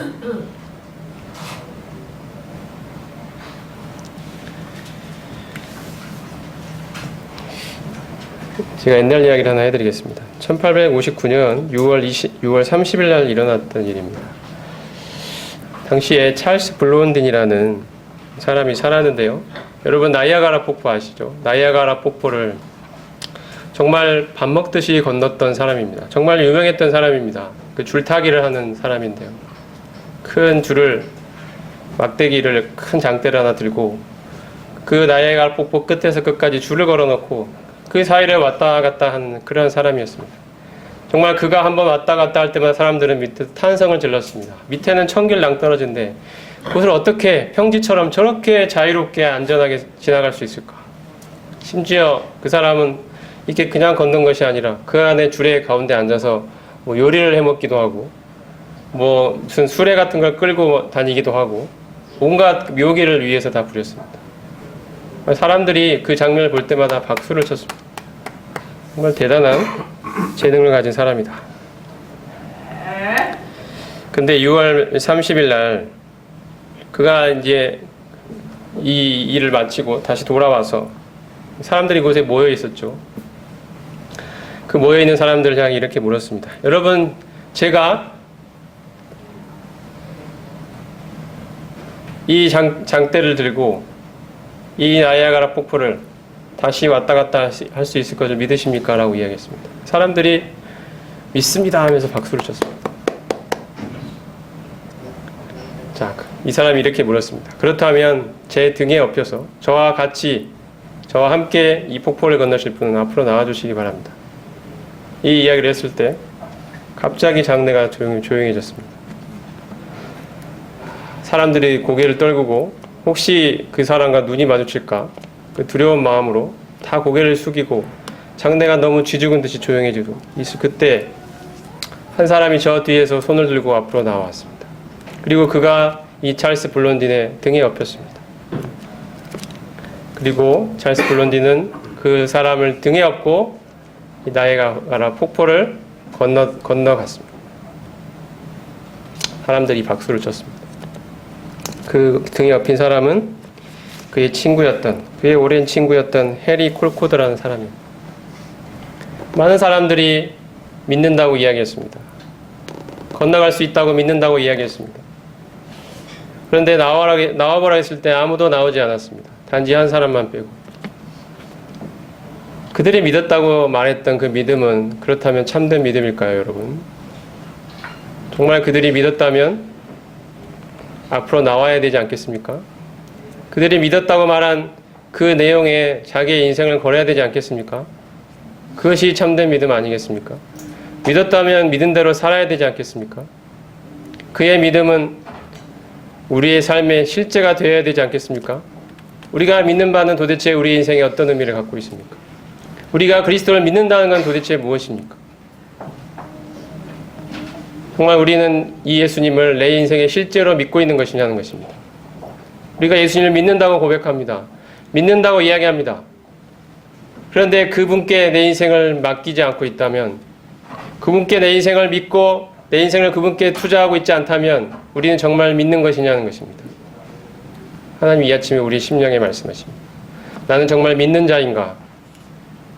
제가 옛날 이야기를 하나 해드리겠습니다. 1859년 6월 30일 날 일어났던 일입니다. 당시에 찰스 블론딘이라는 사람이 살았는데요. 여러분 나이아가라 폭포 아시죠? 나이아가라 폭포를 정말 밥 먹듯이 건넜던 사람입니다. 정말 유명했던 사람입니다. 그 줄타기를 하는 사람인데요. 큰 줄을, 막대기를 큰 장대를 하나 들고 그 나이아가라 폭포 끝에서 끝까지 줄을 걸어놓고 그 사이를 왔다 갔다 한 그런 사람이었습니다. 정말 그가 한번 왔다 갔다 할 때마다 사람들은 밑에 탄성을 질렀습니다. 밑에는 천길 낭떠러지인데 그것을 어떻게 평지처럼 저렇게 자유롭게 안전하게 지나갈 수 있을까? 심지어 그 사람은 이렇게 그냥 걷는 것이 아니라 그 안에 줄의 가운데 앉아서 뭐 요리를 해먹기도 하고 뭐 무슨 수레 같은 걸 끌고 다니기도 하고 온갖 묘기를 위해서 다 부렸습니다. 사람들이 그 장면을 볼 때마다 박수를 쳤습니다. 정말 대단한 재능을 가진 사람이다. 근데 6월 30일 날 그가 이제 이 일을 마치고 다시 돌아와서 사람들이 곳에 모여 있었죠. 그 모여 있는 사람들을 향해 이렇게 물었습니다. 여러분, 제가 이 장대를 들고 이 나이아가라 폭포를 다시 왔다 갔다 할 수 있을 것을 믿으십니까? 라고 이야기했습니다. 사람들이 믿습니다 하면서 박수를 쳤습니다. 자, 이 사람이 이렇게 물었습니다. 그렇다면 제 등에 업혀서 저와 함께 이 폭포를 건너실 분은 앞으로 나와주시기 바랍니다. 이 이야기를 했을 때 갑자기 장내가 조용해졌습니다. 사람들이 고개를 떨구고 혹시 그 사람과 눈이 마주칠까 그 두려운 마음으로 다 고개를 숙이고 장내가 너무 쥐죽은 듯이 조용해지고 그때 한 사람이 저 뒤에서 손을 들고 앞으로 나왔습니다. 그리고 그가 이 찰스 블론딘의 등에 엎였습니다. 그리고 찰스 블론딘은 그 사람을 등에 업고 이 나이아가라 폭포를 건너갔습니다. 사람들이 박수를 쳤습니다. 그 등에 업힌 사람은 그의 그의 오랜 친구였던 해리 콜코드라는 사람입니다. 많은 사람들이 믿는다고 이야기했습니다. 건너갈 수 있다고 믿는다고 이야기했습니다. 그런데 나와보라 했을 때 아무도 나오지 않았습니다. 단지 한 사람만 빼고. 그들이 믿었다고 말했던 그 믿음은 그렇다면 참된 믿음일까요, 여러분? 정말 그들이 믿었다면 앞으로 나와야 되지 않겠습니까? 그들이 믿었다고 말한 그 내용에 자기의 인생을 걸어야 되지 않겠습니까? 그것이 참된 믿음 아니겠습니까? 믿었다면 믿은 대로 살아야 되지 않겠습니까? 그의 믿음은 우리의 삶의 실제가 되어야 되지 않겠습니까? 우리가 믿는 바는 도대체 우리 인생에 어떤 의미를 갖고 있습니까? 우리가 그리스도를 믿는다는 건 도대체 무엇입니까? 정말 우리는 이 예수님을 내 인생에 실제로 믿고 있는 것이냐는 것입니다. 우리가 예수님을 믿는다고 고백합니다. 믿는다고 이야기합니다. 그런데 그분께 내 인생을 맡기지 않고 있다면, 그분께 내 인생을 믿고 내 인생을 그분께 투자하고 있지 않다면 우리는 정말 믿는 것이냐는 것입니다. 하나님 이 아침에 우리 심령에 말씀하십니다. 나는 정말 믿는 자인가?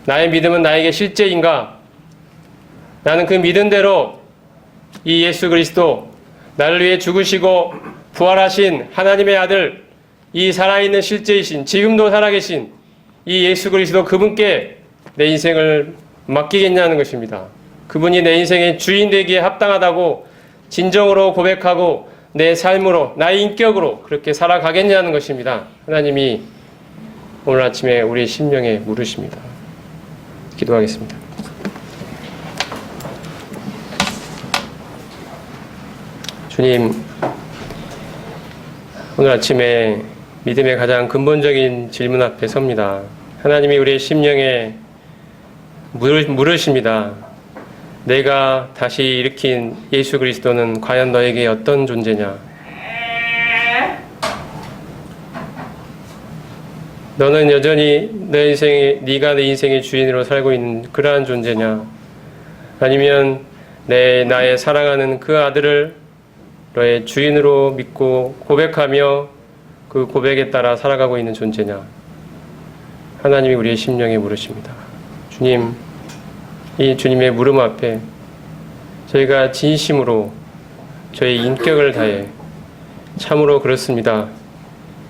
나의 믿음은 나에게 실제인가? 나는 그 믿은 대로 이 예수 그리스도, 나를 위해 죽으시고 부활하신 하나님의 아들, 이 살아있는 실제이신, 지금도 살아계신 이 예수 그리스도, 그분께 내 인생을 맡기겠냐는 것입니다. 그분이 내 인생의 주인 되기에 합당하다고 진정으로 고백하고 내 삶으로, 나의 인격으로 그렇게 살아가겠냐는 것입니다. 하나님이 오늘 아침에 우리의 심령에 물으십니다. 기도하겠습니다. 주님, 오늘 아침에 믿음의 가장 근본적인 질문 앞에 섭니다. 하나님이 우리의 심령에 물으십니다. 내가 다시 일으킨 예수 그리스도는 과연 너에게 어떤 존재냐? 너는 여전히 네가 내 인생의 주인으로 살고 있는 그러한 존재냐? 아니면 나의 사랑하는 그 아들을 너의 주인으로 믿고 고백하며 그 고백에 따라 살아가고 있는 존재냐? 하나님이 우리의 심령에 물으십니다. 주님, 이 주님의 물음 앞에 저희가 진심으로 저희 인격을 다해 참으로 그렇습니다.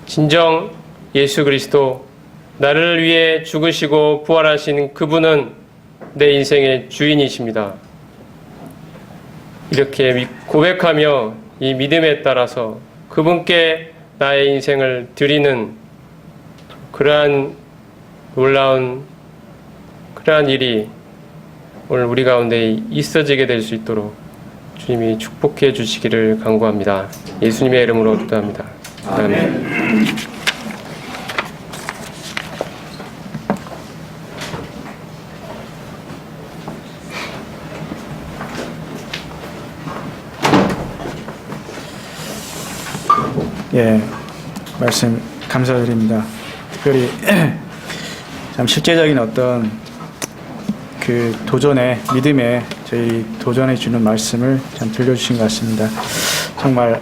진정 예수 그리스도, 나를 위해 죽으시고 부활하신 그분은 내 인생의 주인이십니다. 이렇게 고백하며 이 믿음에 따라서 그분께 나의 인생을 드리는 그러한 놀라운 그러한 일이 오늘 우리 가운데 있어지게 될 수 있도록 주님이 축복해 주시기를 간구합니다. 예수님의 이름으로 기도합니다. 아멘. 예. 말씀 감사드립니다. 특별히 참 실제적인 어떤 그 도전의 믿음에 저희 도전해 주는 말씀을 참 들려주신 것 같습니다. 정말